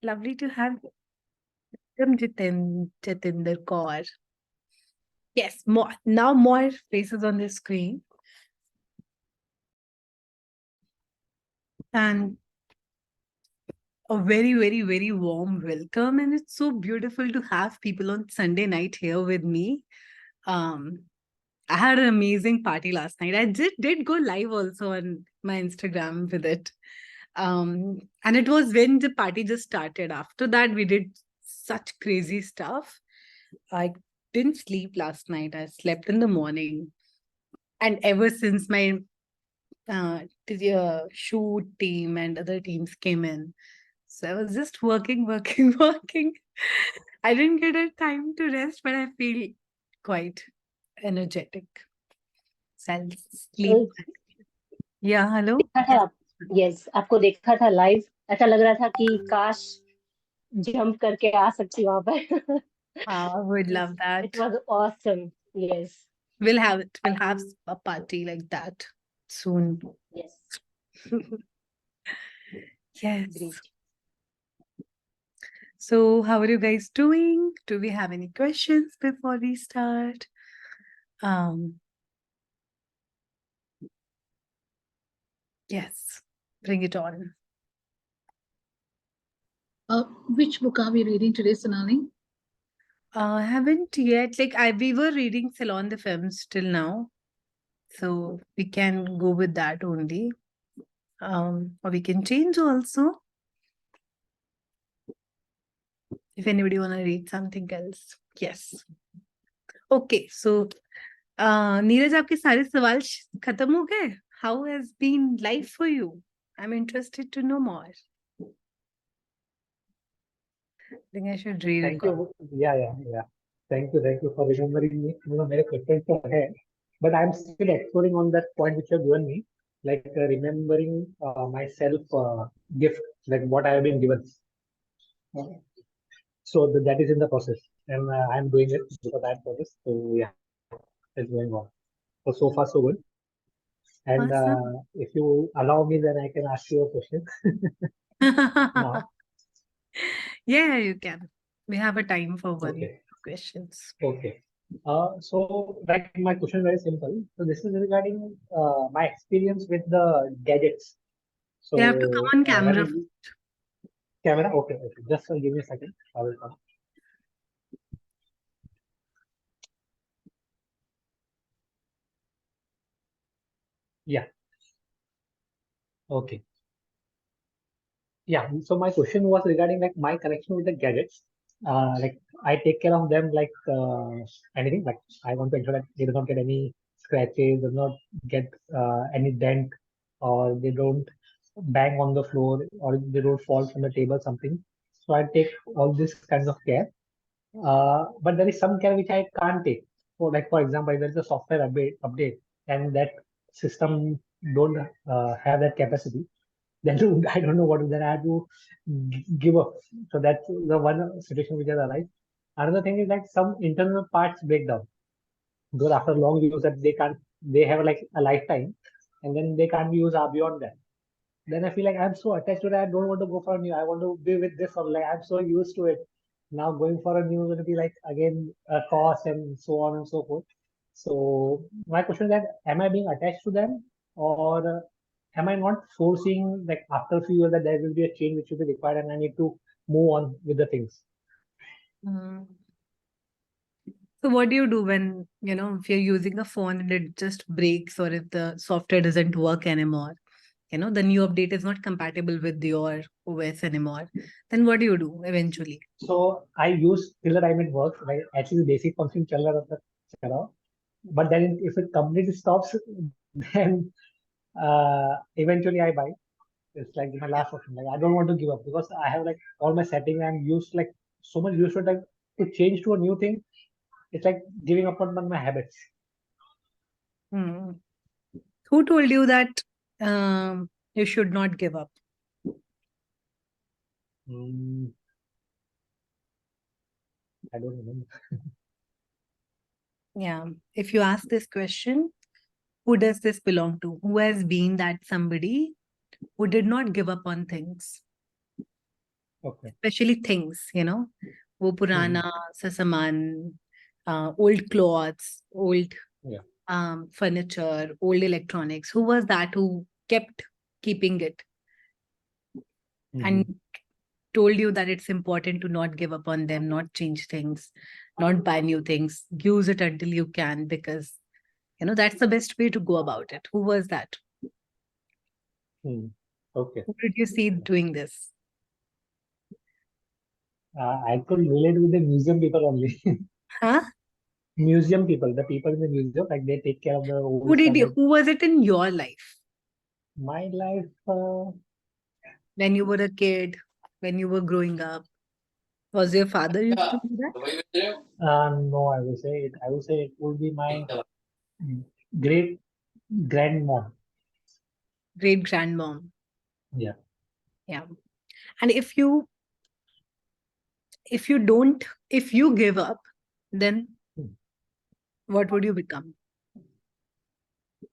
Lovely to have you, Jatinder Kaur. Yes, more faces on the screen. And a very, very, very warm welcome. And it's so beautiful to have people on Sunday night here with me. Um, I had an amazing party last night. I did go live also on my Instagram with it. And it was when the party just started. After that, we did such crazy stuff. I didn't sleep last night. I slept in the morning. And ever since my shoot team and other teams came in, so I was just working, working, working. I didn't get a time to rest, but I feel quite energetic. So I'll sleep. कल Yeah, hello? देखा था आप yes आपको देखा था live ऐसा लग रहा था कि काश जंप करके आ सकती वहां पर I would love it that. Was awesome yes We'll have it. We'll have a party like that soon. Yes Yes. Great So, how are you guys doing? Do we have any questions before we start? Yes, bring it on. Which book are we reading today, Sonali? Haven't yet. We were reading Salon the Films till now, so we can go with that only. Or we can change also if anybody wanna read something else. Yes. Okay, so Neeraj आपके सारे सवाल खत्म हो गए? How has been life for you? I'm interested to know more. I think I should read it. Thank you. Yeah. Thank you for remembering me. मेरे questions तो है, but I'm still exploring on that point which you have given me, like remembering myself gift, like what I have been given. So that is in the process, and I'm doing it because that process. So yeah, it's going on. So far so good. And Awesome. if you allow me, then I can ask you a question now. Yeah, you can. We have a time for one Okay. questions. Okay. So like my question is very simple. So this is regarding my experience with the gadgets. So You have to come on when camera. camera, okay. Just give me a second. I will come. Yeah. Okay. Yeah. So my question was regarding like my connection with the gadgets. Like I take care of them like anything. Like I want to ensure that they do not get any scratches, do not get any dent, or they don't bang on the floor, or they don't fall from the table, something. So I take all this kinds of care. But there is some care which I can't take. For example, if there is a software update, and that system don't have that capacity, then I don't know what to, then I have to give up. So that's the one situation which has arisen. Another thing is like some internal parts break down because after long use that they have like a lifetime, and then they can't be used beyond that. Then I feel like I'm so attached to that. I don't want to go for a new. I want to be with this one. Like I'm so used to it. Now going for a new is going to be like again a cost and so on and so forth. So my question is that am I being attached to them, or am I not foreseeing like after a few years that there will be a change which will be required and I need to move on with the things? Mm. So what do you do when, if you're using a phone and it just breaks or if the software doesn't work anymore? The new update is not compatible with your OS anymore. Then what do you do eventually? So I use till the time it works. Like actually basic function चल रहा था चलाओ. But then if it completely stops, then eventually I buy. It's like my last option. Like I don't want to give up because I have like all my setting. I'm used like so much used to it, like to change to a new thing. It's like giving up on my habits. Hmm. Who told you that you should not give up? I don't remember. Yeah. If you ask this question, who does this belong to? Who has been that somebody who did not give up on things? Okay. especially things, wo purana sa saman, old clothes, old Yeah. furniture, old electronics. Who was that who kept keeping it and told you that it's important to not give up on them, not change things, not buy new things, use it until you can, because that's the best way to go about it. Who was that? Okay. Who did you see doing this? I could relate with the museum people only. Huh? Museum people, the people in the museum, like they take care of the old stuff. Who was it in your life? My life, When you were a kid, when you were growing up? Was your father used to do that? no, I will say it would be my great grandmom. Great grandmom. Yeah. Yeah. And if you give up, then what would you become?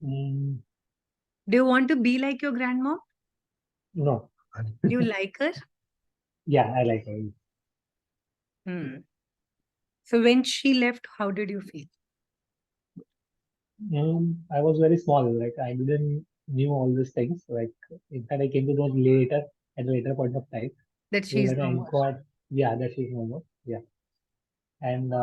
Mm, Do you want to be like your grandmom? no. Do you like her? Yeah, I like her. So when she left, how did you feel? I was very small, like I didn't knew all these things. Like in fact, I came to know later at a later point of time. That So she's when I no more. inquired, yeah, that she's no more. Yeah, and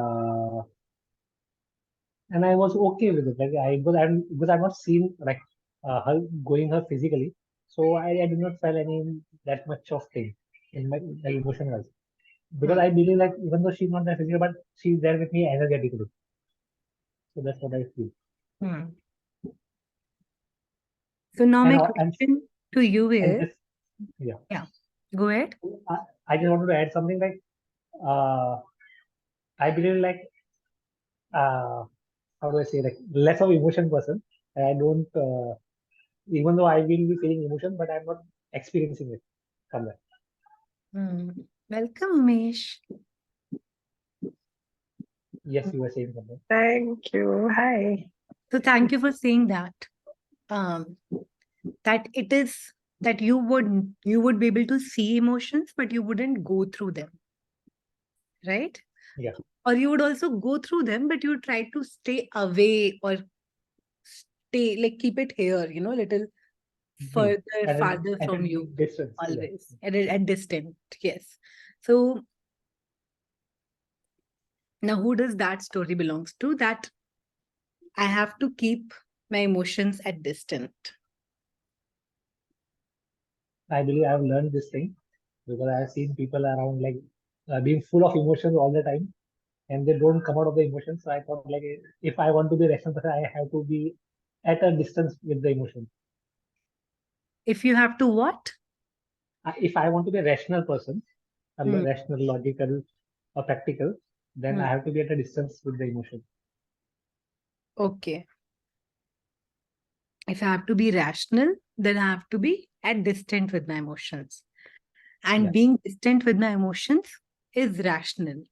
I was okay with it. Like because I've not seen like her going her physically, so I did not feel any that much of thing in my like, emotion wise. Because I believe like even though she's not there physically, but she's there with me energetically. So that's what I feel. So now And my uh, and question to you and is, this, yeah. go ahead. I just wanted to add something like I believe like how do I say like less of emotion person. I don't even though I will be feeling emotion, but I'm not experiencing it somewhere. Welcome, Umesh. Yes, you were saying something. Thank you. Hi. So thank you for saying that. That it is that you would be able to see emotions, but you wouldn't go through them, right? Yeah. Or you would also go through them, but you try to stay away or stay like keep it here, little farther At from a you, distance. always at distant. Yes. So now who does that story belongs to? That I have to keep my emotions at distant. I believe I've learned this thing because I've seen people around like being full of emotions all the time and they don't come out of the emotions. So I thought like if I want to be rational person, I have to be at a distance with the emotion. If you have to what? If I want to be a rational person, a rational, logical, or practical, then I have to be at a distance with the emotion. Okay. If I have to be rational, then I have to be at distant with my emotions. And being distant with my emotions is rational.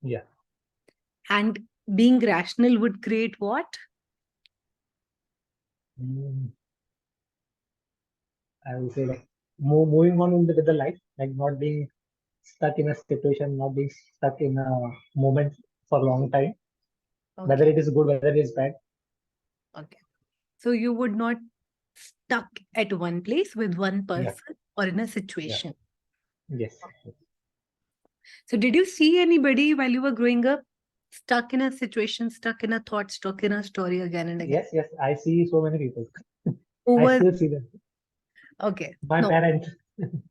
Yeah. And being rational would create what? I will say like moving on with the life, like not being stuck in a situation, not being stuck in a moment for a long time, whether it is good, whether it is bad. Okay. So you would not stuck at one place with one person or in a situation. Yes. So did you see anybody while you were growing up stuck in a situation, stuck in a thought, stuck in a story again and again? Yes, I see so many people. Who I was still see them. okay? My parents.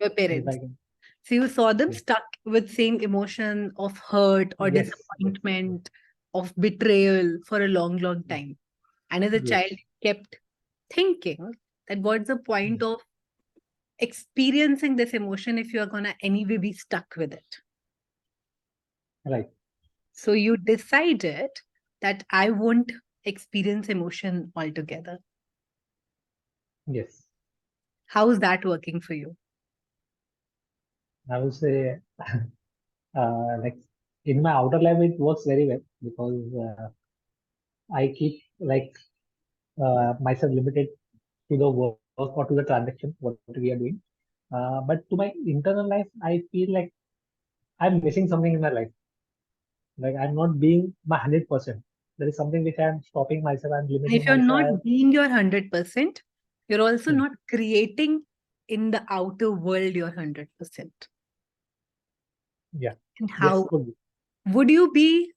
Your parents. So you saw them stuck with same emotion of hurt or disappointment, of betrayal for a long, long time. And as a child, kept thinking that what's the point of experiencing this emotion if you are going to anyway be stuck with it? Right. So you decided that I won't experience emotion altogether. Yes. How is that working for you? I would say like in my outer life it works very well because I keep like myself limited to the work or to the transaction what we are doing. But to my internal life, I feel like I'm missing something in my life. Like I'm not being my 100%. There is something which I'm stopping myself. I'm And limiting if you're not myself. being your 100%, you're also Hmm. not creating in the outer world your 100%. Yeah. And Yes. how Could be. would you be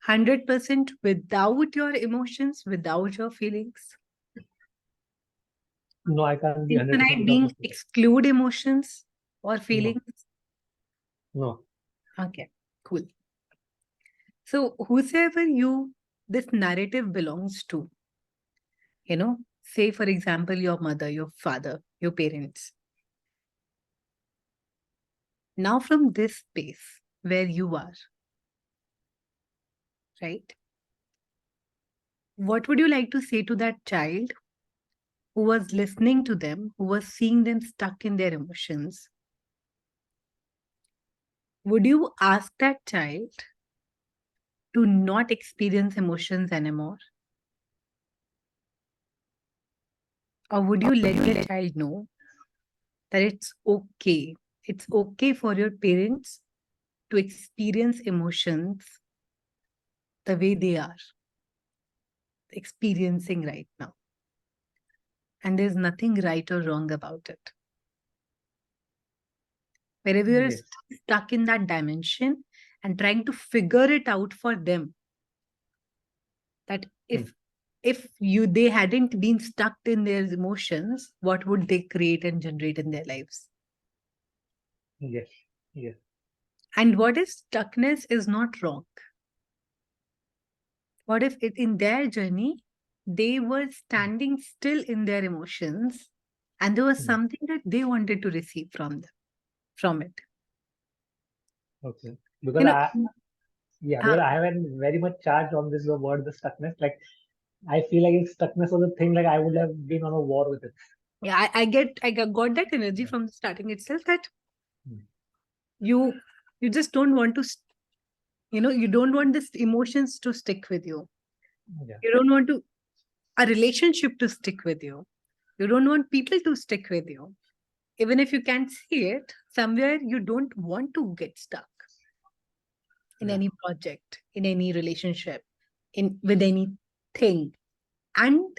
100% without your emotions, without your feelings? No, I can't be Can 100% I without my being feelings. exclude emotions or No. feelings? No. Okay, cool. So whosoever this narrative belongs to, say for example, your mother, your father, your parents. Now from this space where you are, right? What would you like to say to that child who was listening to them, who was seeing them stuck in their emotions? Would you ask that child to not experience emotions anymore? Or would you let the child know that it's okay? It's okay for your parents to experience emotions the way they are experiencing right now. And there's nothing right or wrong about it. Wherever you're Yes. stuck in that dimension and trying to figure it out for them, that if they hadn't been stuck in their emotions, what would they create and generate in their lives? Yes. Yes. And what if stuckness is not wrong? What if in their journey, they were standing still in their emotions and there was something that they wanted to receive from it? Okay. Because Uh, I haven't very much charged on this word, the stuckness. Like I feel like if stuckness was a thing, like I would have been on a war with it. yeah, I got that energy from the starting itself that Hmm. you just don't want to, you don't want this emotions to stick with you. Yeah. You don't want a relationship to stick with you. You don't want people to stick with you. Even if you can't see it, somewhere you don't want to get stuck in Yeah. any project, in any relationship, with anything. And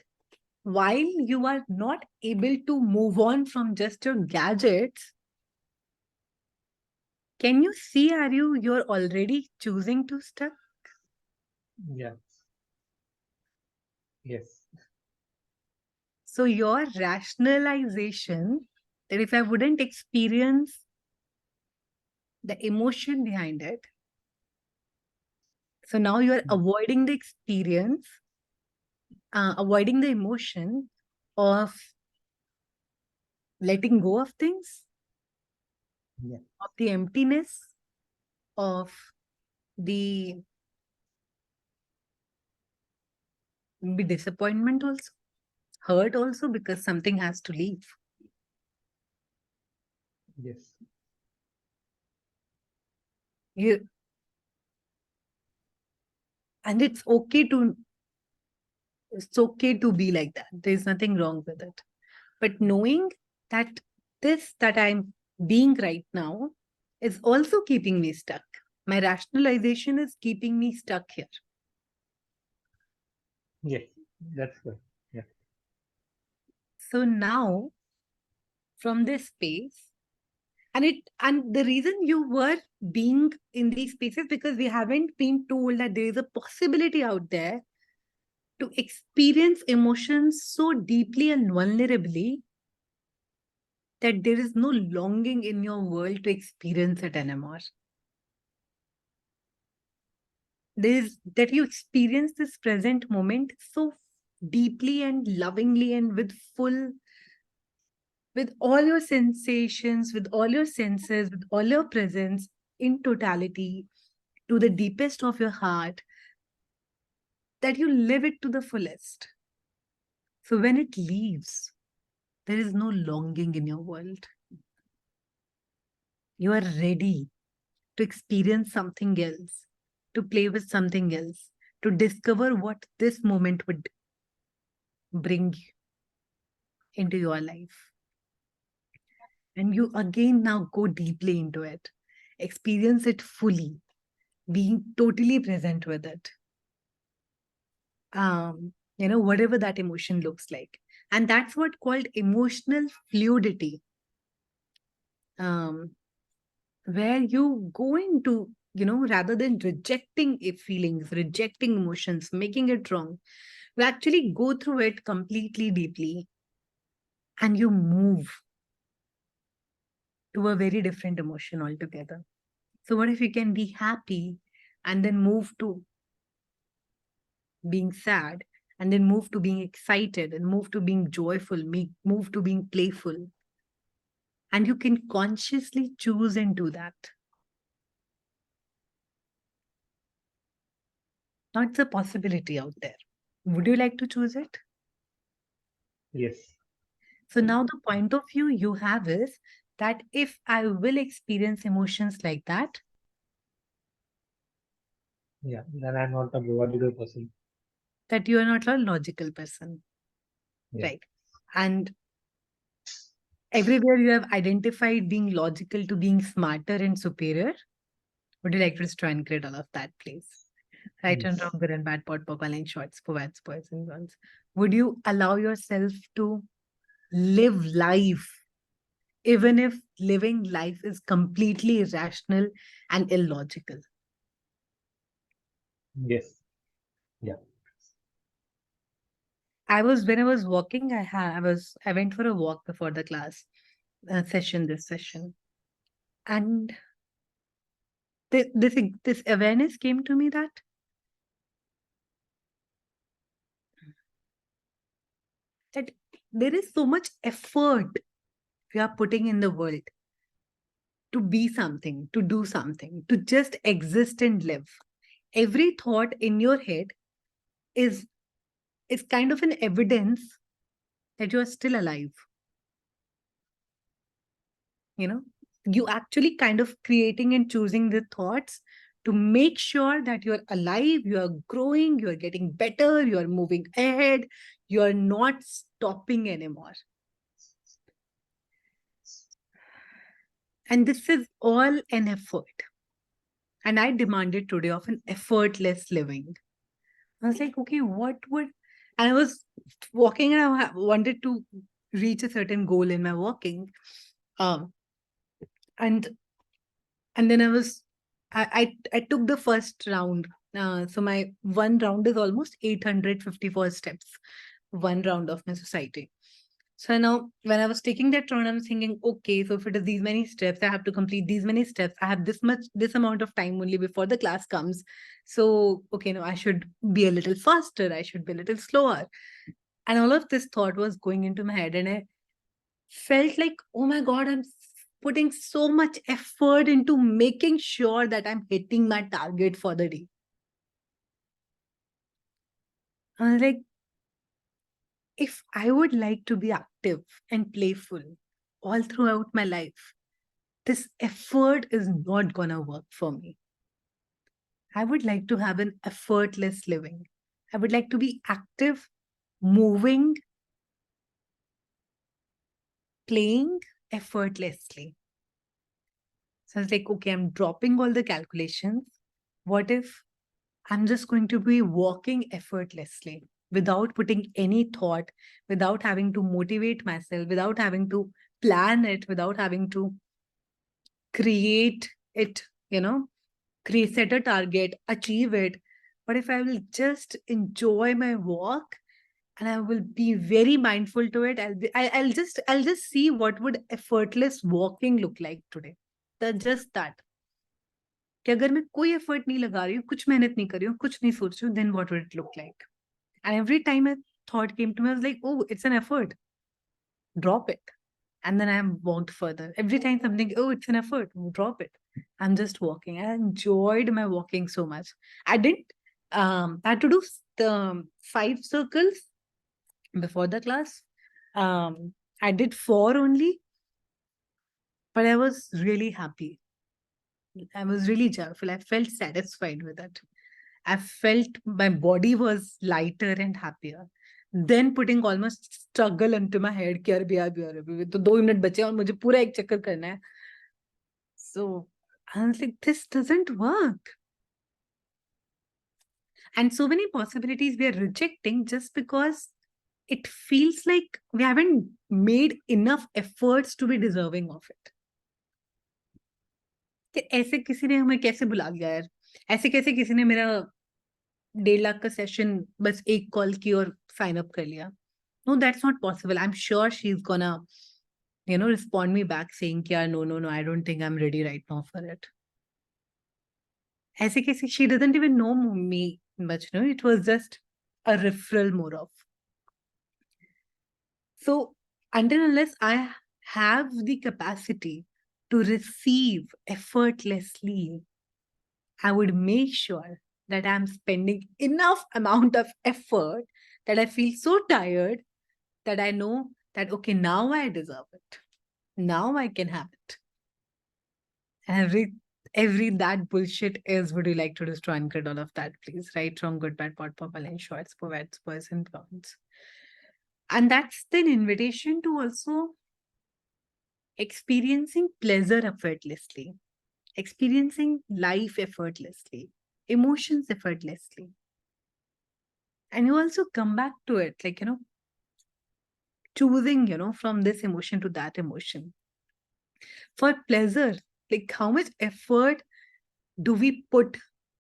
while you are not able to move on from just your gadgets, can you see, you're already choosing to stuck? Yeah. Yes. So your rationalization that if I wouldn't experience the emotion behind it, so now you're avoiding the experience, avoiding the emotion of letting go of things, Yeah. of the emptiness, of the maybe disappointment also, hurt also, because something has to leave. Yes. You, and it's okay to be like that. There's nothing wrong with it. But knowing that this that I'm being right now is also keeping me stuck. My rationalization is keeping me stuck here. Yes. That's good. Yeah. So now from this space, and the reason you were being in these spaces because we haven't been told that there is a possibility out there to experience emotions so deeply and vulnerably that there is no longing in your world to experience it anymore. There's that you experience this present moment so deeply and lovingly and with all your sensations, with all your senses, with all your presence in totality, to the deepest of your heart, that you live it to the fullest. So when it leaves, there is no longing in your world. You are ready to experience something else, to play with something else, to discover what this moment would bring into your life. And you again now go deeply into it, experience it fully, being totally present with it. Whatever that emotion looks like. And that's what called emotional fluidity. Where you go into, rather than rejecting feelings, rejecting emotions, making it wrong, you actually go through it completely deeply and you move to a very different emotion altogether. So what if you can be happy and then move to being sad and then move to being excited and move to being joyful, move to being playful. And you can consciously choose and do that. Now it's a possibility out there. Would you like to choose it? Yes. So now the point of view you have is that if I will experience emotions like that, Yeah, then I'm not a logical person. that you are not a logical person. Yeah. Right. And everywhere you have identified being logical to being smarter and superior. Would you like to just try and create all of that, please? Right and Yes. wrong, good and bad, pot, pop, line shorts, poets, poets, and guns. Would you allow yourself to live life, even if living life is completely irrational and illogical? Yes. Yeah. When I was walking, I went for a walk before the class this session, and this awareness came to me that there is so much effort we are putting in the world to be something, to do something, to just exist and live. Every thought in your head is kind of an evidence that you are still alive. You actually kind of creating and choosing the thoughts to make sure that you're alive, you are growing, you're getting better, you're moving ahead, you're not stopping anymore. And this is all an effort. And I demanded today of an effortless living. I was like, okay, what would, and I was walking and I wanted to reach a certain goal in my walking. Um, and then I took the first round. So my one round is almost 854 steps, one round of my society. So now when I was taking that round, I'm thinking, okay, so if it is these many steps, I have to complete these many steps. I have this amount of time only before the class comes. So, okay, no, I should be a little faster. I should be a little slower. And all of this thought was going into my head. And I felt like, oh my God, I'm putting so much effort into making sure that I'm hitting my target for the day. I was like, if I would like to be active and playful all throughout my life, this effort is not going to work for me. I would like to have an effortless living. I would like to be active, moving, playing effortlessly. So I was like, okay, I'm dropping all the calculations. What if I'm just going to be walking effortlessly without putting any thought, without having to motivate myself, without having to plan it, without having to create it, set a target, achieve it. But if I will just enjoy my walk and I will be very mindful to it, I'll just see what would effortless walking look like today. Just that. कि अगर मैं कोई effort नहीं लगा रही हूँ, कुछ मेहनत नहीं कर रही हूँ, कुछ नहीं सोच रही हूँ, then what would it look like? And every time a thought came to me, I was like, oh, it's an effort. Drop it. And then I walked further. Every time something, oh, it's an effort, drop it. I'm just walking. I enjoyed my walking so much. I had to do the 5 circles before the class. I did 4 only, but I was really happy. I was really joyful. I felt satisfied with it. I felt my body was lighter and happier. then putting almost struggle into my head कि अरे तो 2 minute बचे और मुझे पूरा एक चक्कर करना है. So I was like, this doesn't work. And so many possibilities we are rejecting just because it feels like we haven't made enough efforts to be deserving of it. कि ऐसे किसी ने हमें कैसे बुला लिया यार, ऐसे कैसे किसी ने मेरा 1.5 लाख का सेशन बस एक कॉल की और साइन अप कर लिया. No, that's not possible. I'm sure she's gonna, respond me back saying, yeah, no, I don't think I'm ready right now for it. ऐसे कैसे, she doesn't even know me much, it was just a referral more of. So until unless I have the capacity to receive effortlessly, I would make sure that I'm spending enough amount of effort that I feel so tired that I know that, okay, now I deserve it. Now I can have it. Every that bullshit is, would you like to destroy and get all of that, please? Right, wrong, good, bad, pot, purple, and shorts, poets, boys, and blondes. And that's an invitation to also experiencing pleasure effortlessly, experiencing life effortlessly, emotions effortlessly. And you also come back to it, like, choosing, from this emotion to that emotion. For pleasure, like how much effort do we put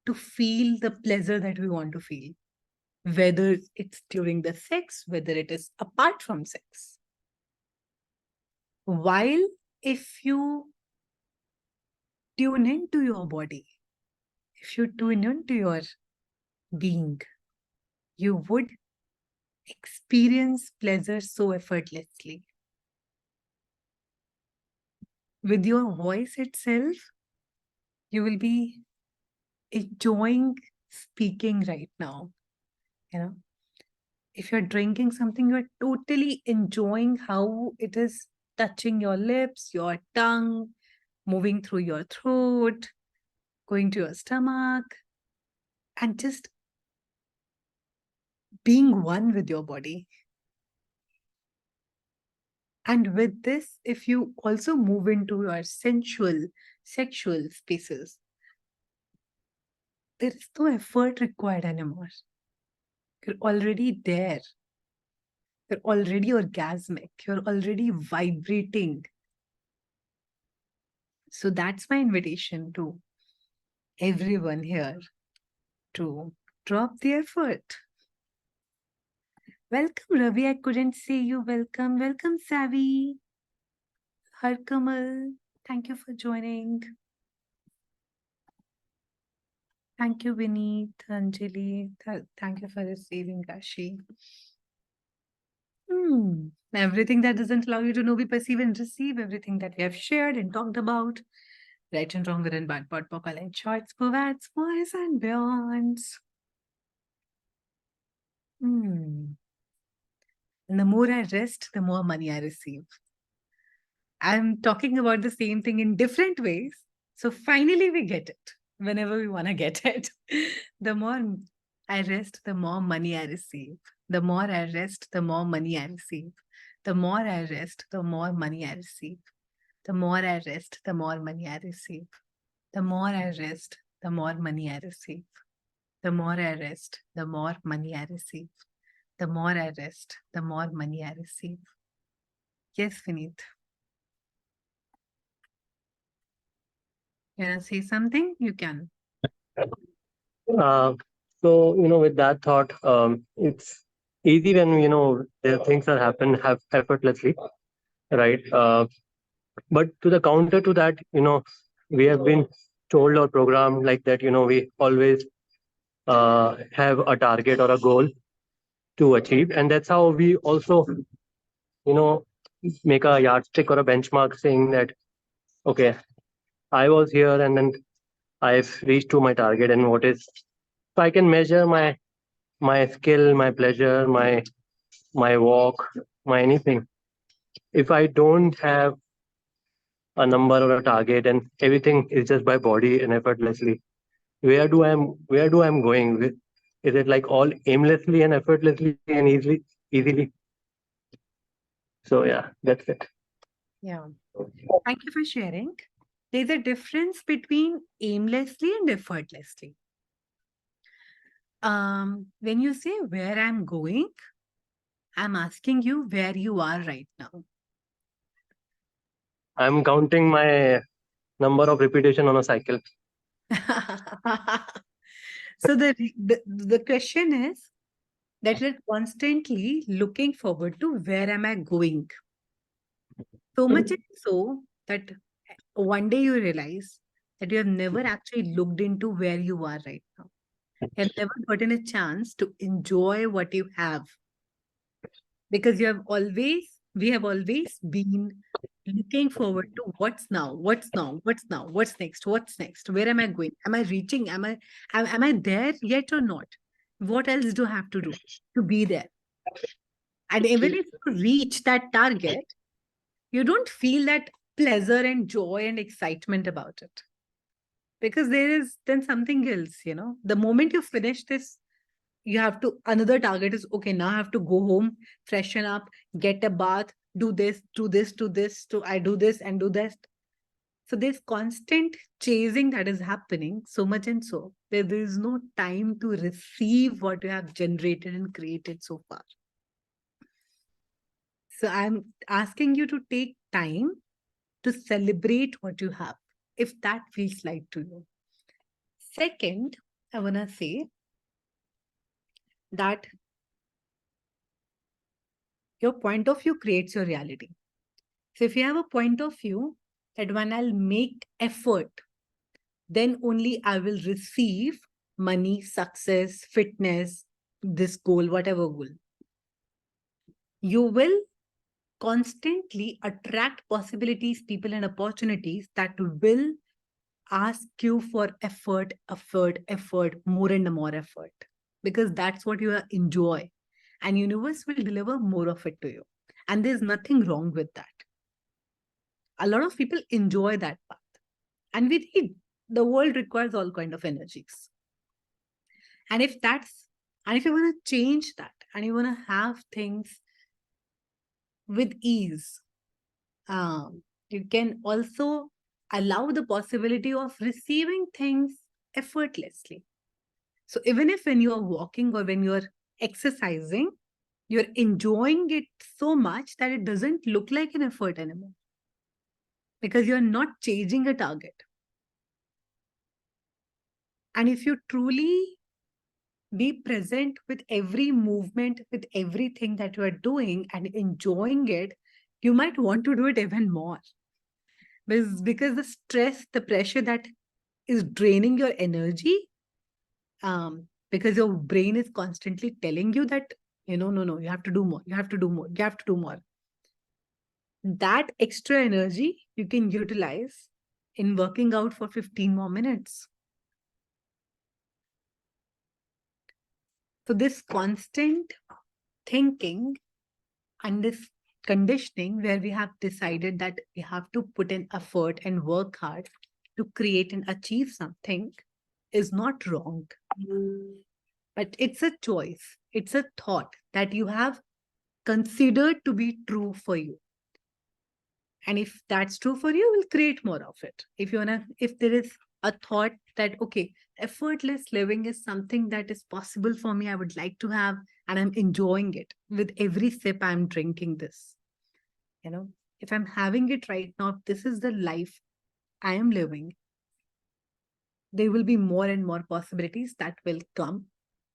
to feel the pleasure that we want to feel? Whether it's during the sex, whether it is apart from sex. While if you tune into your body, if you tune into your being, you would experience pleasure so effortlessly. With your voice itself, you will be enjoying speaking right now. If you're drinking something, you're totally enjoying how it is touching your lips, your tongue, moving through your throat, going to your stomach, and just being one with your body. And with this, if you also move into your sensual, sexual spaces, there is no effort required anymore. You're already there. You're already orgasmic. You're already vibrating. So that's my invitation to everyone here to drop the effort. Welcome, Ravi. I couldn't see you. Welcome. Welcome, Savi. Har Kamal. Thank you for joining. Thank you, Vineet, Anjali. Thank you for receiving, Kashi. Everything that doesn't allow you to know, be, perceive, and receive everything that we have shared and talked about. Right and wrong, good and bad, pod, pokal, and shorts, povats, boys, and beyonds. And the more I rest, the more money I receive. I'm talking about the same thing in different ways. So finally we get it whenever we want to get it. The more I rest, the more money I receive. The more I rest, the more money I receive. The more I rest, the more money I receive. The more I rest, the more money I receive. The more I rest, the more money I receive. The more I rest, the more money I receive. The more I rest, the more money I receive. Yes, Vineet. You want to say something? You can. So, with that thought, it's easy when, the things that happen have effortlessly, right? But to the counter to that, we have been told or programmed like that, we always have a target or a goal to achieve. And that's how we also, make a yardstick or a benchmark saying that, okay, I was here and then I've reached to my target and what is, so I can measure my skill, my pleasure, my walk, my anything. If I don't have a number or a target and everything is just by body and effortlessly, where do I'm going with? Is it like all aimlessly and effortlessly and easily? easily. So yeah, that's it. Yeah. Thank you for sharing. There's a difference between aimlessly and effortlessly. When you say where I'm going, I'm asking you where you are right now. I'm counting my number of repetition on a cycle. So the question is that you're constantly looking forward to where am I going? So much so that one day you realize that you have never actually looked into where you are right now. You have never gotten a chance to enjoy what you have, because we have always been looking forward to what's now, what's now, what's now, what's next, where am I going? Am I reaching? Am I there yet or not? What else do I have to do to be there? And even if you reach that target, you don't feel that pleasure and joy and excitement about it, because there is then something else, the moment you finish this, you have to, another target is, okay, now I have to go home, freshen up, get a bath, do this, I do this and do that. So there's constant chasing that is happening, so much and so there is no time to receive what you have generated and created so far. So I'm asking you to take time to celebrate what you have, if that feels like to you. Second, I want to say that your point of view creates your reality. So if you have a point of view that when I'll make effort, then only I will receive money, success, fitness, this goal, whatever goal, you will constantly attract possibilities, people, and opportunities that will ask you for effort, more and more effort, because that's what you enjoy, and universe will deliver more of it to you. And there's nothing wrong with that. A lot of people enjoy that path, and we need, the world requires all kind of energies. And if you want to change that and you want to have things with ease, you can also allow the possibility of receiving things effortlessly. So even if when you are walking or when you're exercising, you're enjoying it so much that it doesn't look like an effort anymore, because you're not changing a target. And if you truly be present with every movement, with everything that you are doing and enjoying it, you might want to do it even more. Because the stress, the pressure that is draining your energy, because your brain is constantly telling you that, no, you have to do more, you have to do more, you have to do more. That extra energy you can utilize in working out for 15 more minutes. So this constant thinking and this conditioning where we have decided that we have to put in effort and work hard to create and achieve something is not wrong. But it's a choice. It's a thought that you have considered to be true for you. And if that's true for you, we'll create more of it. If there is a thought that, okay, effortless living is something that is possible for me, I would like to have, and I'm enjoying it with every sip I'm drinking this. If I'm having it right now, this is the life I am living, there will be more and more possibilities that will come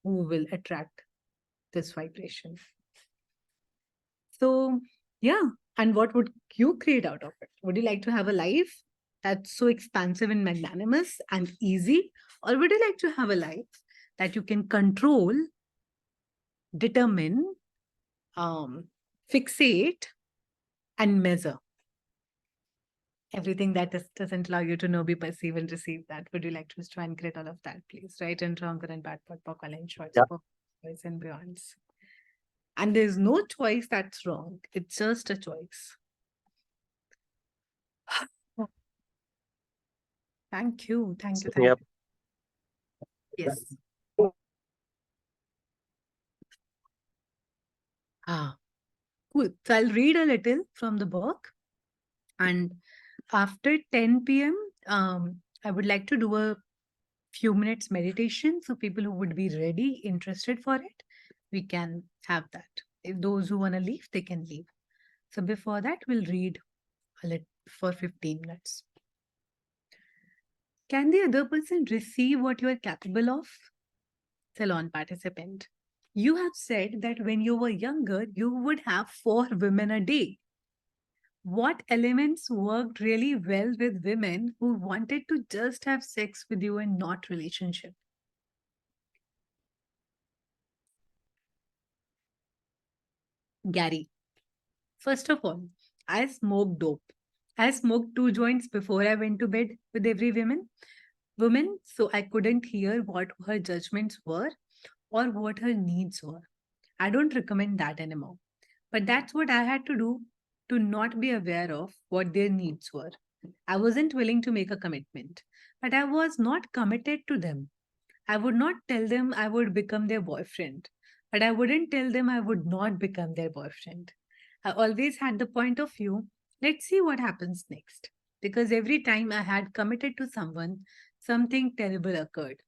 who will attract this vibration. So, yeah. And what would you create out of it? Would you like to have a life that's so expansive and magnanimous and easy? Or would you like to have a life that you can control, determine, fixate, and measure? Everything that doesn't allow you to know, be, perceive, and receive that. Would you like to try and create all of that, please? Right and wrong, good and bad, pot, pokal, and shorts, Yeah. boys and beyonds. And there's no choice that's wrong. It's just a choice. Thank you. Thank you. Thank Yep. you. Yes. Ah, cool. So I'll read a little from the book. And after 10 p.m., I would like to do a few minutes meditation. So people who would be ready, interested for it, we can have that. If those who want to leave, they can leave. So before that, we'll read a little for 15 minutes. Can the other person receive what you are capable of? Salon participant. You have said that when you were younger, you would have 4 women a day. What elements worked really well with women who wanted to just have sex with you and not relationship? Gary. First of all, I smoked dope. I smoked 2 joints before I went to bed with every woman, so I couldn't hear what her judgments were or what her needs were. I don't recommend that anymore. But that's what I had to do to not be aware of what their needs were. I wasn't willing to make a commitment, but I was not committed to them. I would not tell them I would become their boyfriend, but I wouldn't tell them I would not become their boyfriend. I always had the point of view, let's see what happens next. Because every time I had committed to someone, something terrible occurred.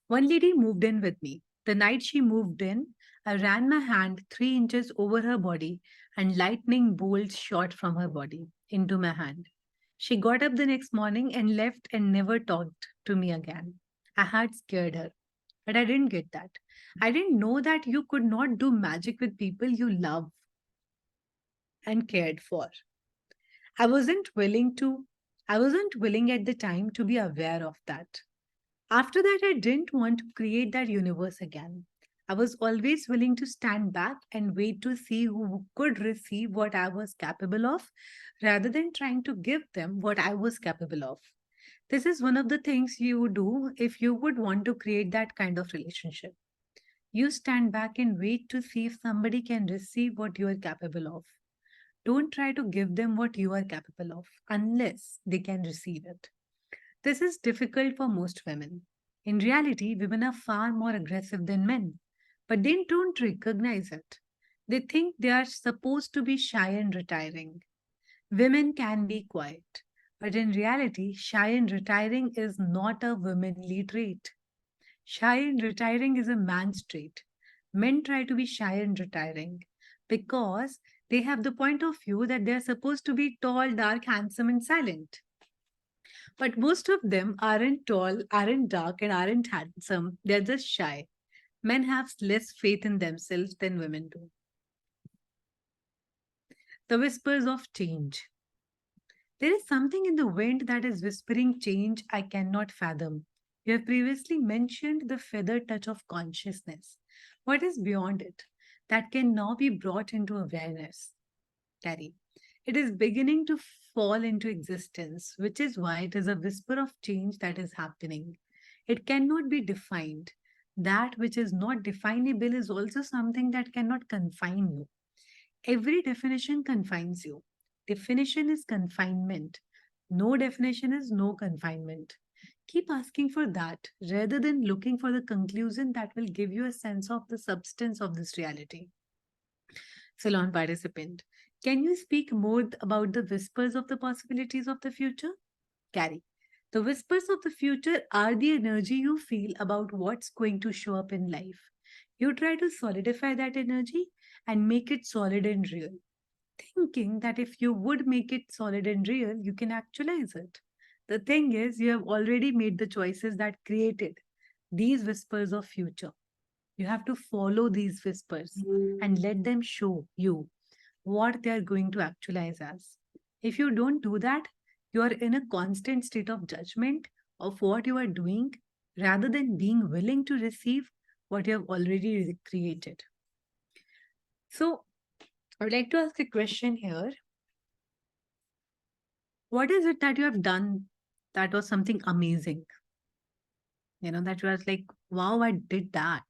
One lady moved in with me. The night she moved in, I ran my hand 3 inches over her body and lightning bolts shot from her body into my hand. She got up the next morning and left and never talked to me again. I had scared her, but I didn't get that. I didn't know that you could not do magic with people you love and cared for. I wasn't willing to, I wasn't willing at the time to be aware of that. After that, I didn't want to create that universe again. I was always willing to stand back and wait to see who could receive what I was capable of rather than trying to give them what I was capable of. This is one of the things you would do if you would want to create that kind of relationship. You stand back and wait to see if somebody can receive what you are capable of. Don't try to give them what you are capable of unless they can receive it. This is difficult for most women. In reality, women are far more aggressive than men, but they don't recognize it. They think they are supposed to be shy and retiring. Women can be quiet, but in reality, shy and retiring is not a womanly trait. Shy and retiring is a man's trait. Men try to be shy and retiring because they have the point of view that they are supposed to be tall, dark, handsome, and silent. But most of them aren't tall, aren't dark, and aren't handsome. They're just shy. Men have less faith in themselves than women do. The whispers of change. There is something in the wind that is whispering change I cannot fathom. You have previously mentioned the feather touch of consciousness. What is beyond it that can now be brought into awareness? Carrie. It is beginning to fall into existence, which is why it is a whisper of change that is happening. It cannot be defined. That which is not definable is also something that cannot confine you. Every definition confines you. Definition is confinement. No definition is no confinement. Keep asking for that rather than looking for the conclusion that will give you a sense of the substance of this reality. Salon participant. Can you speak more about the whispers of the possibilities of the future? Carrie. The whispers of the future are the energy you feel about what's going to show up in life. You try to solidify that energy and make it solid and real, thinking that if you would make it solid and real, you can actualize it. The thing is, you have already made the choices that created these whispers of future. You have to follow these whispers and let them show you what they are going to actualize as. If you don't do that, you are in a constant state of judgment of what you are doing rather than being willing to receive what you have already created. So, I would like to ask a question here. What is it that you have done that was something amazing? That was like, wow, I did that.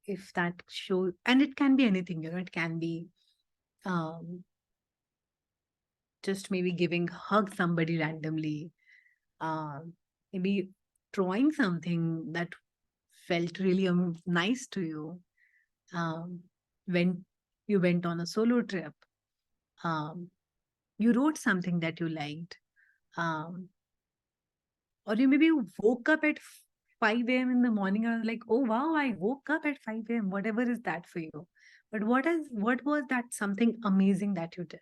If that shows, and it can be anything, it can be um, just maybe giving hug somebody randomly, maybe drawing something that felt really nice to you, when you went on a solo trip, you wrote something that you liked, um, or you maybe woke up at 5 a.m. in the morning and was like, oh wow, I woke up at 5 a.m. Whatever is that for you? But what was that something amazing that you did?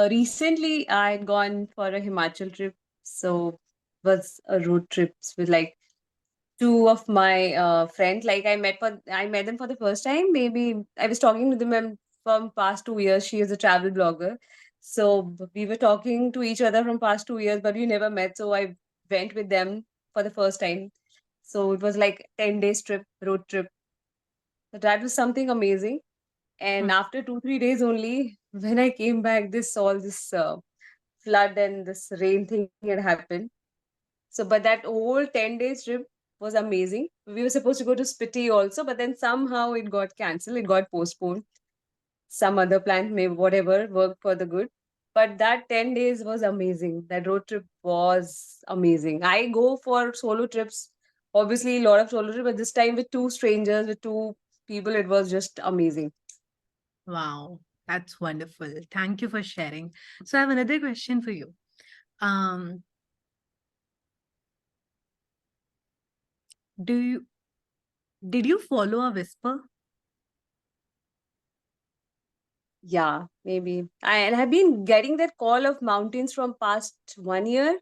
Recently, I had gone for a Himachal trip, so was a road trips with like two of my friends. Like I met them for the first time. Maybe I was talking to them from past 2 years. She is a travel blogger, so we were talking to each other from past 2 years, but we never met. So I went with them for the first time. So it was like 10 days trip, road trip. So that was something amazing. And after 2 3 days only, when I came back, this flood and this rain thing had happened. So, but that whole 10 days trip was amazing. We were supposed to go to Spiti also, but then somehow it got cancelled. It got postponed. Some other plan, maybe whatever, worked for the good. But that 10 days was amazing. That road trip was amazing. I go for solo trips, obviously a lot of solo trips, but this time with two strangers, with two people, it was just amazing. Wow, that's wonderful. Thank you for sharing. So I have another question for you. Um, did you follow a whisper? Yeah, maybe. And I've been getting that call of mountains from past 1 year.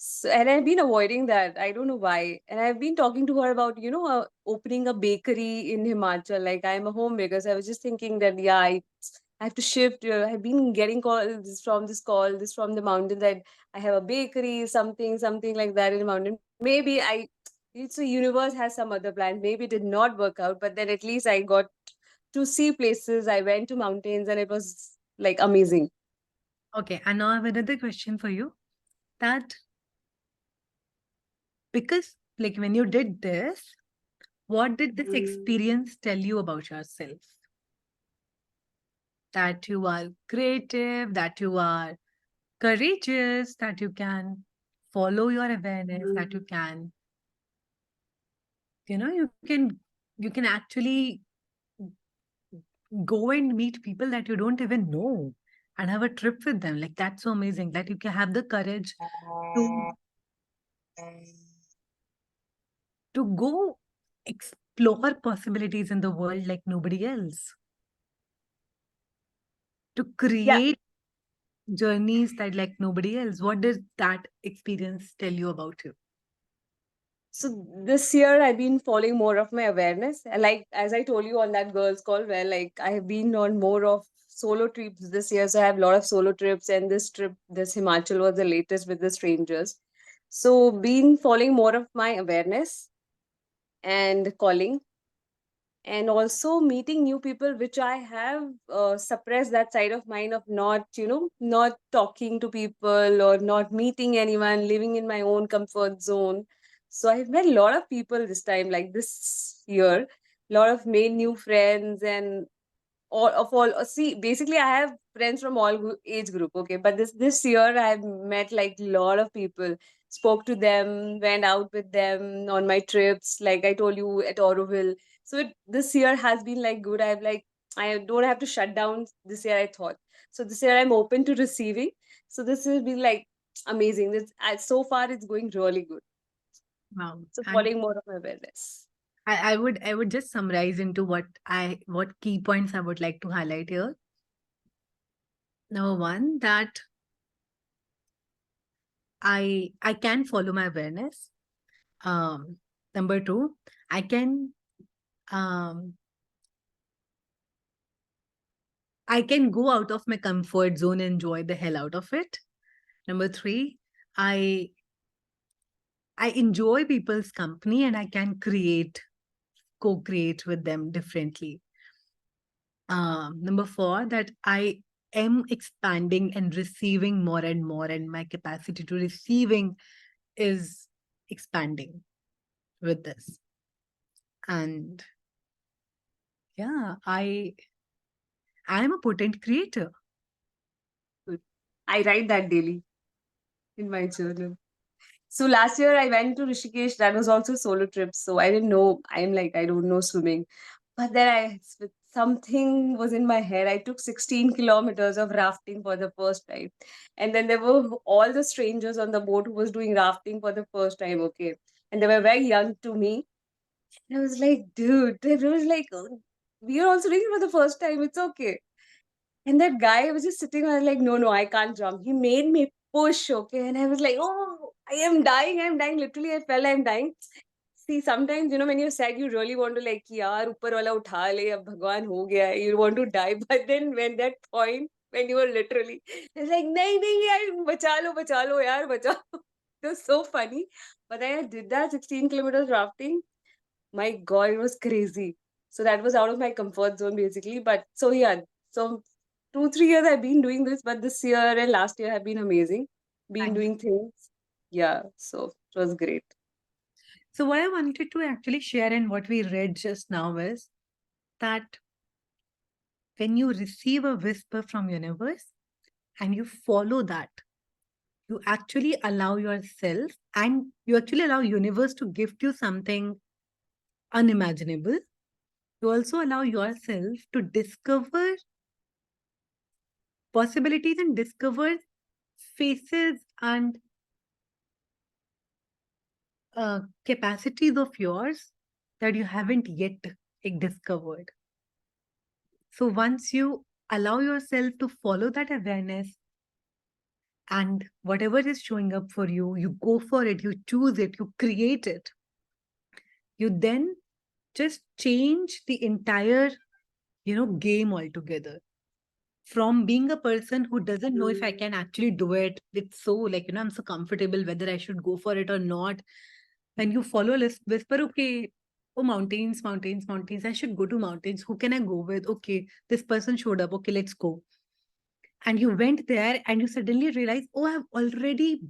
So, and I've been avoiding that. I don't know why. And I've been talking to her about, opening a bakery in Himachal. Like I'm a homemaker. So I was just thinking that, yeah, I have to shift. I've been getting calls from this from the mountain that I have a bakery, something like that in the mountain. Maybe it's the universe has some other plan. Maybe it did not work out, but then at least I got to see places. I went to mountains and it was like amazing. Okay, and now I have another question for you. That because like when you did this, what did this experience tell you about yourself? That you are creative, that you are courageous, that you can follow your awareness, that you can, you can actually go and meet people that you don't even know and have a trip with them. Like that's so amazing that you can have the courage to go explore possibilities in the world like nobody else. To create journeys that like nobody else. What does that experience tell you about you? So this year I've been following more of my awareness. And like as I told you on that girls call, where like I have been on more of solo trips this year. So I have a lot of solo trips, and this trip, this Himachal was the latest with the strangers. So been following more of my awareness and calling, and also meeting new people, which I have suppressed that side of mine of not, not talking to people or not meeting anyone, living in my own comfort zone. So I've met a lot of people this time, like this year, a lot of made new friends, and all see, basically I have friends from all age group, okay, but this year I've met like a lot of people, spoke to them, went out with them on my trips, like I told you, at Auroville. So this year has been like good. I don't have to shut down this year, I thought. So this year I'm open to receiving. So this will be like amazing. So far it's going really good. Wow. So And following more of my awareness. I would just summarize into what key points I would like to highlight here. Number one, that I can follow my awareness. Number two, I can go out of my comfort zone and enjoy the hell out of it. Number three, I enjoy people's company and I can co-create with them differently. Number four, that I am expanding and receiving more and more, and my capacity to receiving is expanding with this. And yeah, I am a potent creator. I write that daily in my journal. So last year I went to Rishikesh. That was also solo trip. So I didn't know. I'm like, I don't know swimming. But then something was in my head. I took 16 kilometers of rafting for the first time. And then there were all the strangers on the boat who was doing rafting for the first time. Okay. And they were very young to me. And I was like, dude, they was like, "Oh, we are also doing it for the first time. It's okay." And that guy was just sitting there like, no, I can't jump. He made me push, okay? And I was like, oh, I am dying. I'm dying. Literally, I felt I'm dying. See, sometimes, when you're sad, you really want to like, yaar, upar wala utha le, ab Bhagwan ho gaya hai. You want to die. But then when that point, when you were literally, it's like, nahi, yaar, bacha lo, yaar, bacha lo. It was so funny. But then I did that 16 kilometers rafting. My God, it was crazy. So that was out of my comfort zone basically. But so yeah, so 2-3 years I've been doing this, but this year and last year have been amazing. Been Thank you. doing things. Yeah, so it was great. So what I wanted to actually share and what we read just now is that when you receive a whisper from universe and you follow that, you actually allow yourself and you actually allow universe to gift you something unimaginable. You also allow yourself to discover possibilities and discover faces and capacities of yours that you haven't yet discovered. So once you allow yourself to follow that awareness and whatever is showing up for you, you go for it, you choose it, you create it. You then just change the entire, game altogether. From being a person who doesn't know if I can actually do it, it's so like, I'm so comfortable whether I should go for it or not. When you follow a whisper, okay, oh, mountains, mountains, mountains, I should go to mountains. Who can I go with? Okay, this person showed up. Okay, let's go. And you went there and you suddenly realize, oh, I've already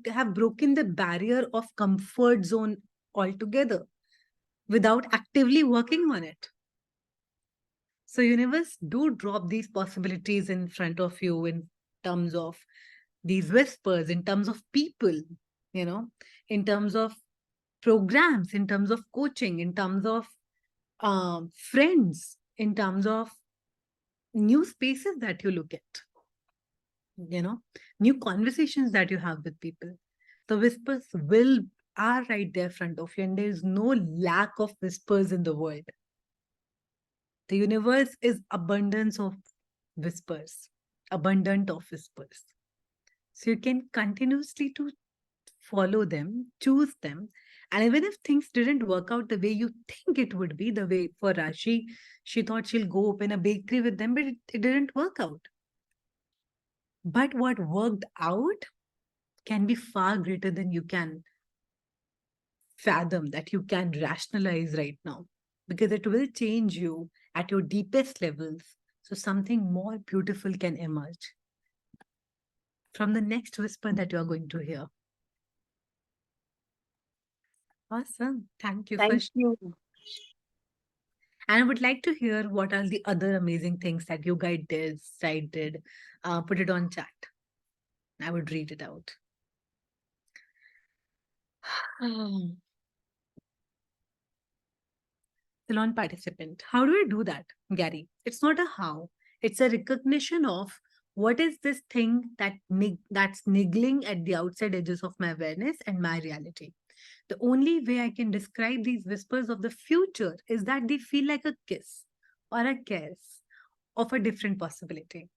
have broken the barrier of comfort zone altogether without actively working on it. So universe do drop these possibilities in front of you in terms of these whispers, in terms of people, in terms of programs, in terms of coaching, in terms of friends, in terms of new spaces that you look at, new conversations that you have with people. The whispers are right there in front of you, and there is no lack of whispers in the world. The universe is abundance of whispers, abundant of whispers. So you can continuously to follow them, choose them. And even if things didn't work out the way you think it would be, the way for Rashi, she thought she'll go open a bakery with them, but it didn't work out. But what worked out can be far greater than you can fathom, that you can rationalize right now, because it will change you at your deepest levels. So something more beautiful can emerge from the next whisper that you are going to hear. Awesome. Thank you. Thank you. And I would like to hear what are the other amazing things that you guys did. Put it on chat. I would read it out. Salon participant. How do I do that, Gary? It's not a how. It's a recognition of what is this thing that's niggling at the outside edges of my awareness and my reality. The only way I can describe these whispers of the future is that they feel like a kiss or a kiss of a different possibility.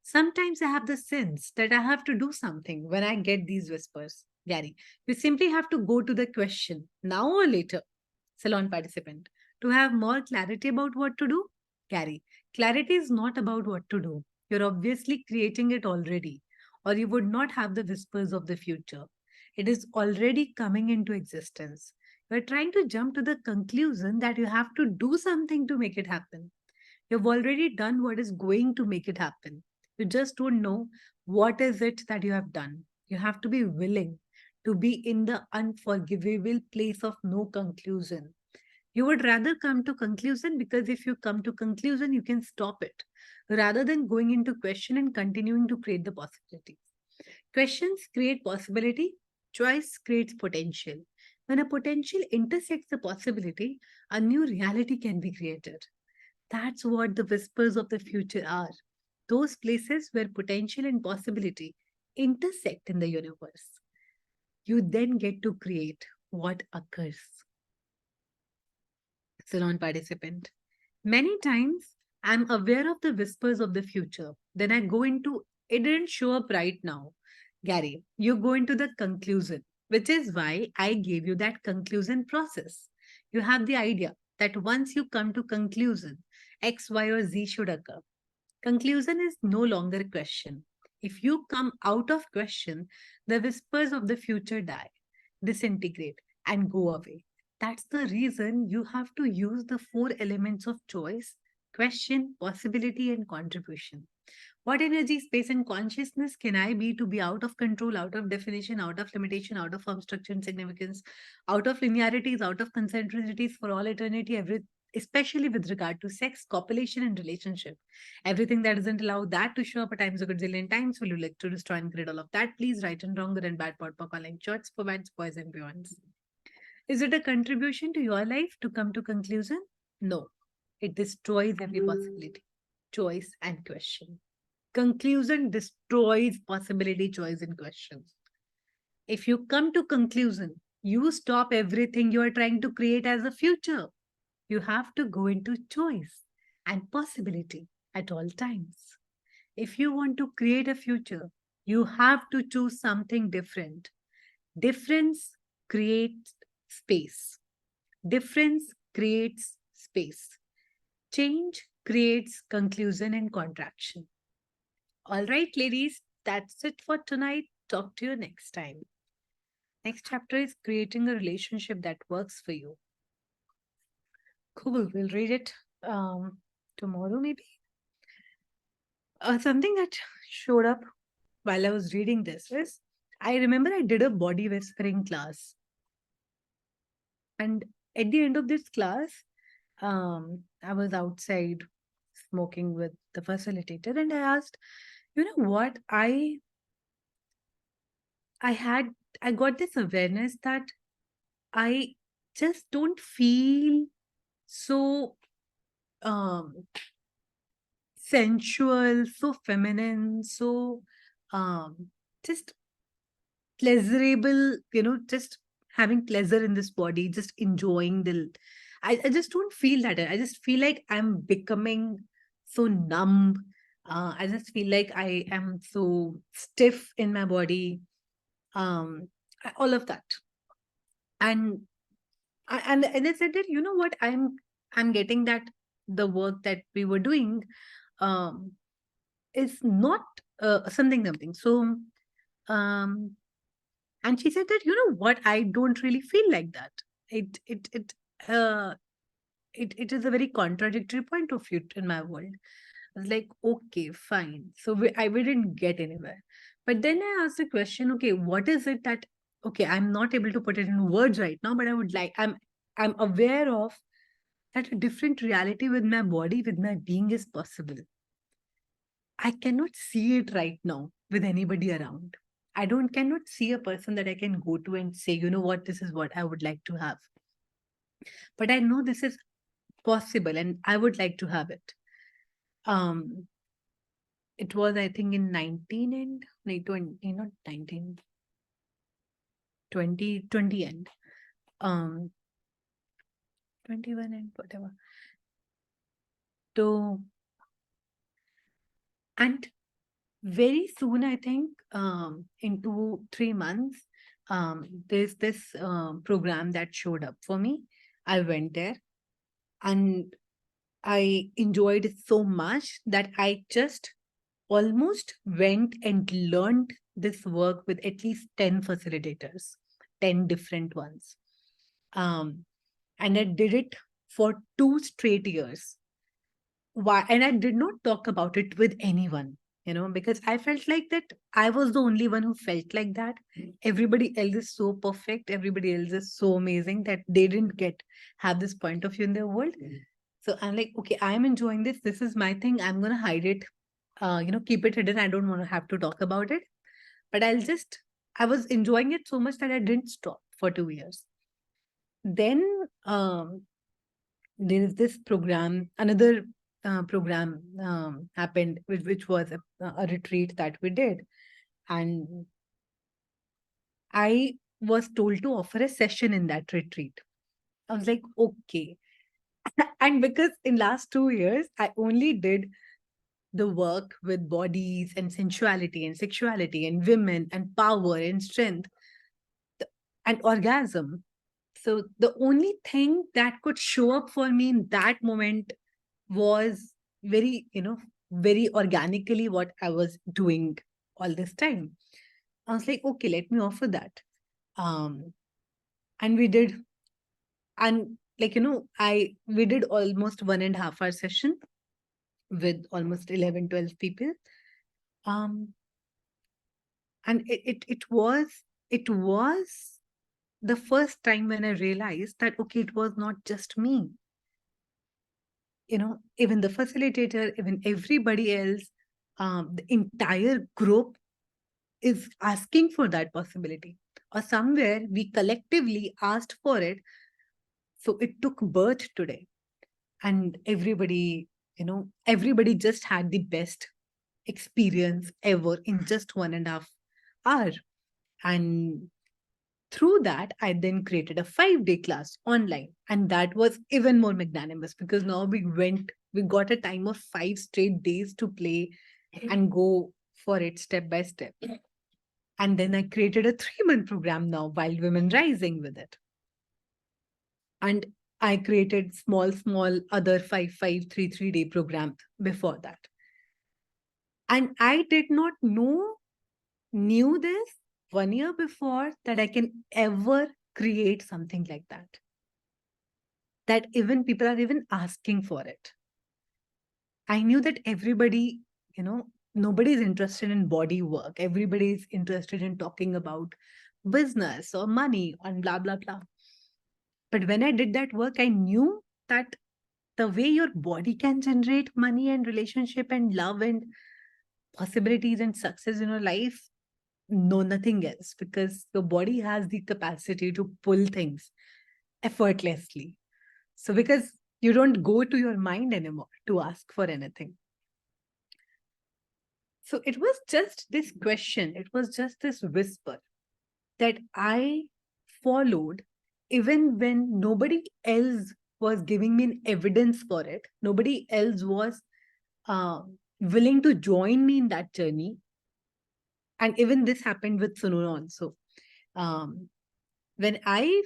Sometimes I have the sense that I have to do something when I get these whispers. Gary, you simply have to go to the question now or later, salon participant, to have more clarity about what to do. Gary, clarity is not about what to do. You're obviously creating it already, or you would not have the whispers of the future. It is already coming into existence. You're trying to jump to the conclusion that you have to do something to make it happen. You've already done what is going to make it happen. You just don't know what is it that you have done. You have to be willing to be in the unforgivable place of no conclusion. You would rather come to conclusion, because if you come to conclusion, you can stop it rather than going into question and continuing to create the possibilities. Questions create possibility, choice creates potential. When a potential intersects the possibility, a new reality can be created. That's what the whispers of the future are. Those places where potential and possibility intersect in the universe. You then get to create what occurs. Salon participant. Many times I'm aware of the whispers of the future. Then I go into it didn't show up right now. Gary, you go into the conclusion, which is why I gave you that conclusion process. You have the idea that once you come to conclusion, X, Y, or Z should occur. Conclusion is no longer a question. If you come out of question, the whispers of the future die, disintegrate, and go away. That's the reason you have to use the 4 elements of choice: question, possibility, and contribution. What energy, space, and consciousness can I be to be out of control, out of definition, out of limitation, out of form, structure, and significance, out of linearities, out of concentricities for all eternity, especially with regard to sex, copulation, and relationship? Everything that doesn't allow that to show up at times a gazillion times. Will you like to destroy and grid all of that? Please, right and wrong, good and bad, podpoc, online shorts, for bads, boys, and beyonds. Is it a contribution to your life to come to conclusion? No. It destroys every possibility, choice, and question. Conclusion destroys possibility, choice, and question. If you come to conclusion, you stop everything you are trying to create as a future. You have to go into choice and possibility at all times. If you want to create a future, you have to choose something different. Difference creates space. Difference creates space. Change creates conclusion and contraction. All right, ladies, that's it for tonight. Talk to you next time. Next chapter is creating a relationship that works for you. Cool, we'll read it tomorrow maybe. Something that showed up while I was reading this is, I remember I did a body whispering class. And at the end of this class, I was outside smoking with the facilitator, and I asked, you know what, I got this awareness that I just don't feel so sensual, so feminine, so just pleasurable, just having pleasure in this body, just enjoying I just don't feel that. I just feel like I'm becoming so numb. I just feel like I am so stiff in my body. All of that. And and I said that, you know what, I'm getting that the work that we were doing is not something. So and she said that, you know what, I don't really feel like that. Uh it is a very contradictory point of view in my world. I was like, okay, fine. So we didn't get anywhere. But then I asked the question, okay, what is it that, okay, I'm not able to put it in words right now, but I'm aware of that a different reality with my body, with my being is possible. I cannot see it right now with anybody around. Cannot see a person that I can go to and say, you know what, this is what I would like to have. But I know this is possible and I would like to have it. It was, I think, in 19 and 20, not 19, 20 end. 21 and whatever. So, and very soon, I think, in 2-3 months, there's this program that showed up for me. I went there and I enjoyed it so much that I just almost went and learned this work with at least 10 facilitators, 10 different ones. And I did it for 2 straight years. Why? And I did not talk about it with anyone. because I felt like that I was the only one who felt like that. Everybody else is so perfect. Everybody else is so amazing that they didn't have this point of view in their world. So I'm like, okay, I'm enjoying this. This is my thing. I'm going to hide it, keep it hidden. I don't want to have to talk about it. But I was enjoying it so much that I didn't stop for 2 years. Then there is this program, another program happened, which was a retreat that we did. And I was told to offer a session in that retreat. I was like, okay. And because in last 2 years, I only did the work with bodies and sensuality and sexuality and women and power and strength and orgasm. So the only thing that could show up for me in that moment was very organically what I was doing all this time. I was like, okay, let me offer that. And we did, and we did almost 1.5 hour session with almost 11, 12 people. And it was the first time when I realized that, okay, it was not just me. Even the facilitator, even everybody else, the entire group is asking for that possibility. Or somewhere we collectively asked for it. So it took birth today. And everybody just had the best experience ever in just 1.5 hour. And through that, I then created a 5-day class online. And that was even more magnanimous because now we got a time of 5 straight days to play and go for it step by step. And then I created a 3-month program now, Wild Women Rising, with it. And I created small other 5, 3-day programs before that. And I did not knew this 1 year before that I can ever create something like that. That even people are even asking for it. I knew that everybody, nobody is interested in body work. Everybody is interested in talking about business or money and blah, blah, blah. But when I did that work, I knew that the way your body can generate money and relationship and love and possibilities and success in your life, no, nothing else, because your body has the capacity to pull things effortlessly. So because you don't go to your mind anymore to ask for anything. So it was just this question, it was just this whisper that I followed even when nobody else was giving me evidence for it. Nobody else was willing to join me in that journey. And even this happened with Sununa also. When I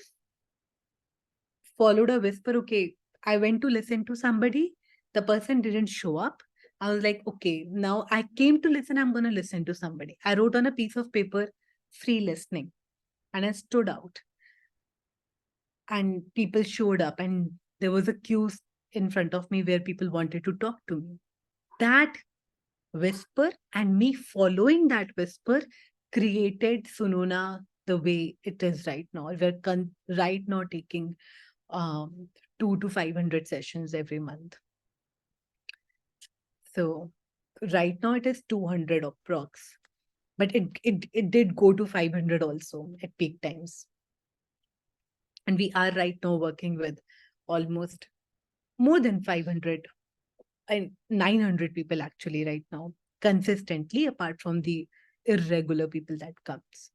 followed a whisper, okay, I went to listen to somebody, the person didn't show up. I was like, okay, now I came to listen, I'm going to listen to somebody. I wrote on a piece of paper, free listening, and I stood out. And people showed up, and there was a queue in front of me where people wanted to talk to me. That whisper and me following that whisper created Sununa the way it is right now. We're right now taking 200 to 500 sessions every month. So right now it is 200 approx, but it did go to 500 also at peak times. And we are right now working with almost more than 500 and 900 people actually right now, consistently, apart from the irregular people that comes.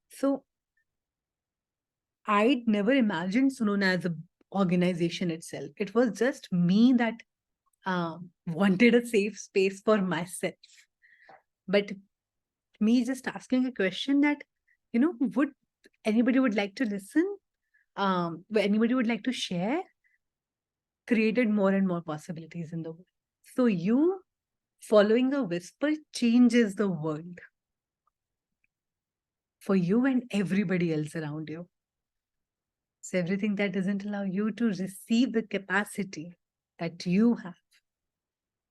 So I'd never imagined Sununa as an organization itself. It was just me that wanted a safe space for myself. But me just asking a question that, would anybody would like to listen? Anybody would like to share? Created more and more possibilities in the world. So you following a whisper changes the world for you and everybody else around you. So everything that doesn't allow you to receive the capacity that you have,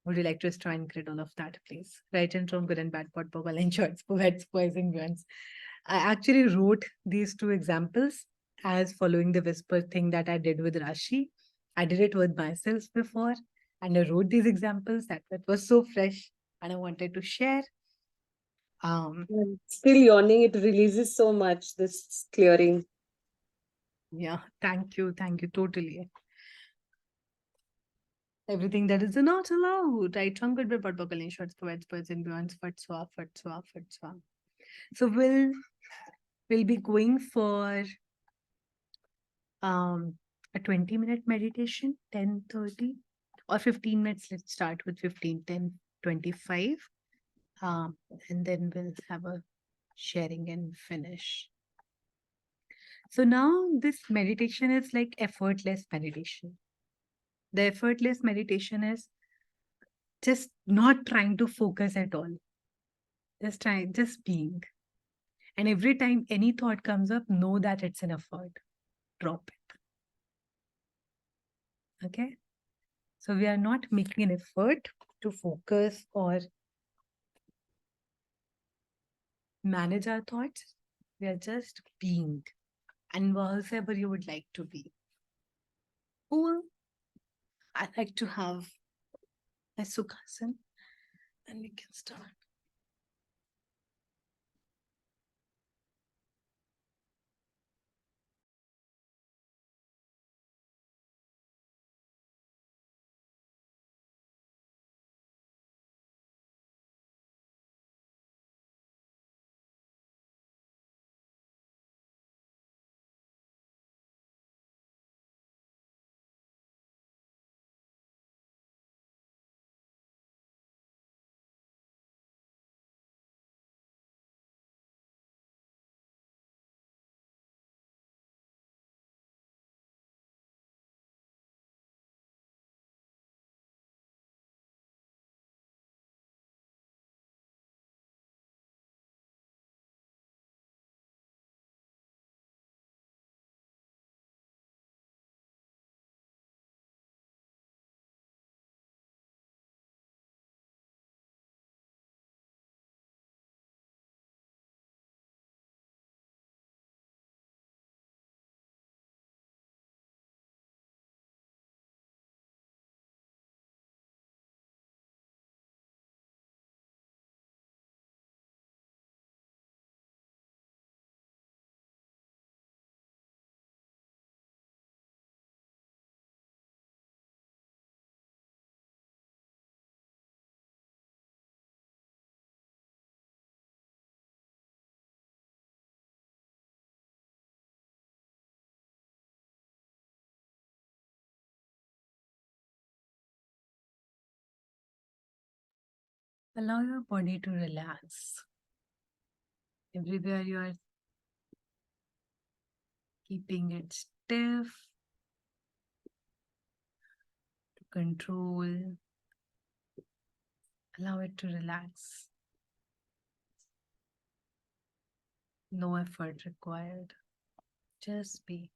Would you like to destroy and create all of that, please? Right and wrong, good and bad, pot, pokal, and shorts, poets, poison, guns. I actually wrote these two examples as following the whisper thing that I did with Rashi. I did it with myself before, and I wrote these examples that was so fresh, and I wanted to share. I'm still yawning. It releases so much, this clearing. Yeah, thank you, totally. Everything that is not allowed, right? Wrong, good, bad, pot, pokal, and shorts, poets, poison, beyond, fatswa, fatswa, fatswa. So we'll be going for a 20-minute meditation, 10:30 or 15 minutes. Let's start with 15, 10, 25. And then we'll have a sharing and finish. So now this meditation is like effortless meditation. The effortless meditation is just not trying to focus at all. Just being. And every time any thought comes up, know that it's an effort. Drop it. Okay? So we are not making an effort to focus or manage our thoughts. We are just being, and whatever you would like to be. Cool. I'd like to have a Sukhasan, and we can start. Allow your body to relax. Everywhere you are keeping it stiff, to control. Allow it to relax. No effort required. Just be.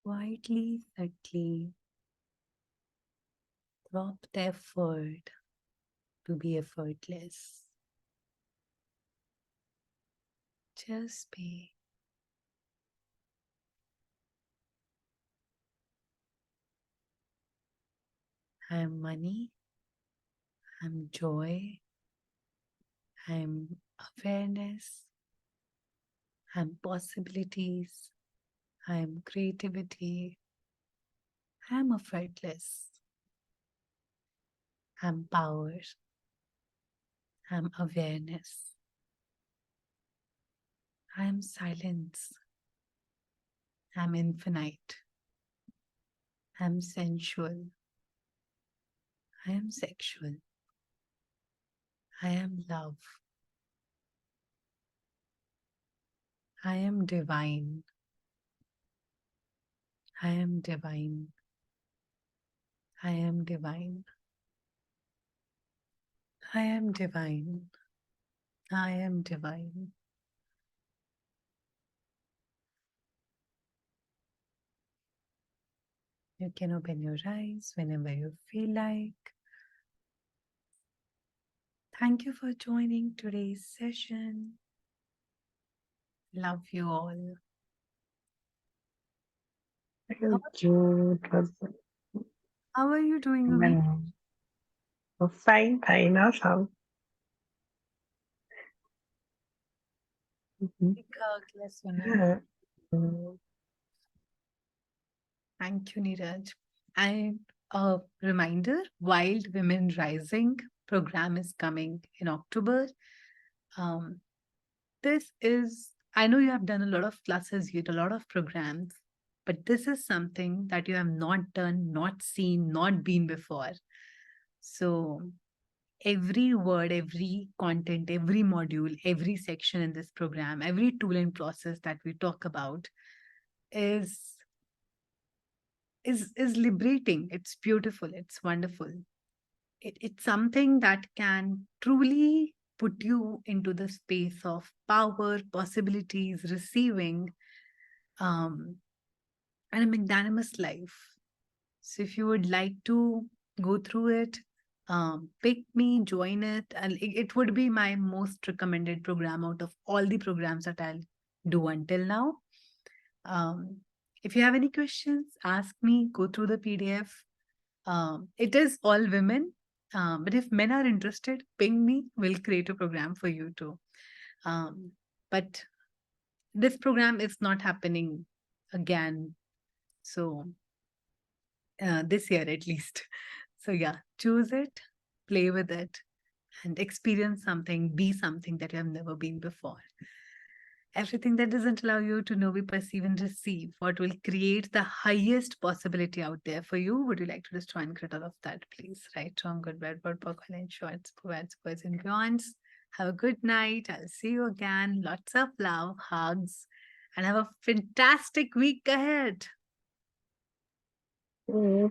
Quietly, subtly, drop the effort to be effortless. Just be. I am money. I'm joy. I'm awareness. I'm possibilities. I'm creativity. I'm effortless. I'm power. I'm awareness. I'm silence. I'm infinite. I'm sensual. I am sexual. I am love. I am divine. I am divine. I am divine. I am divine. I am divine. You can open your eyes whenever you feel like. Thank you for joining today's session. Love you all. Thank you. It was How are you doing, Umi? fine, fine, awesome. Take a glass of water. Mm. Thank you, Neeraj. And a reminder, Wild Women Rising program is coming in October. This is, I know you have done a lot of classes, you did a lot of programs, but this is something that you have not done, not seen, not been before. So every word, every content, every module, every section in this program, every tool and process that we talk about is liberating. It's beautiful. It's wonderful. It's something that can truly put you into the space of power, possibilities, receiving, and a magnanimous life. So if you would like to go through it, pick me, join it, and it would be my most recommended program out of all the programs that I'll do until now. If you have any questions, ask me, go through the PDF. It is all women, but if men are interested, ping me, we'll create a program for you too. But this program is not happening again. So this year at least. So yeah, choose it, play with it, and experience something, be something that you have never been before. Everything that doesn't allow you to know, be, perceive, and receive, what will create the highest possibility out there for you. Would you like to destroy and create all of that, please? Right, wrong, good, bad, word, poker, and shorts, poets, boys, and beyonds. Have a good night. I'll see you again. Lots of love, hugs, and have a fantastic week ahead.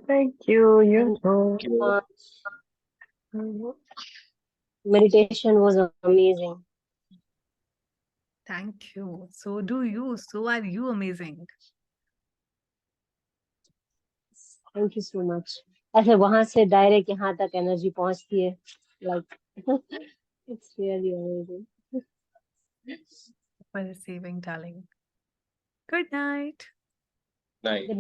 Thank you. You Thank you too. much. Meditation was amazing. Thank you. So do you. So are you amazing. Thank you so much. ऐसे वहां से direct यहाँ तक energy पहुंचती है, like it's really amazing. For receiving, darling. Good night. Good night.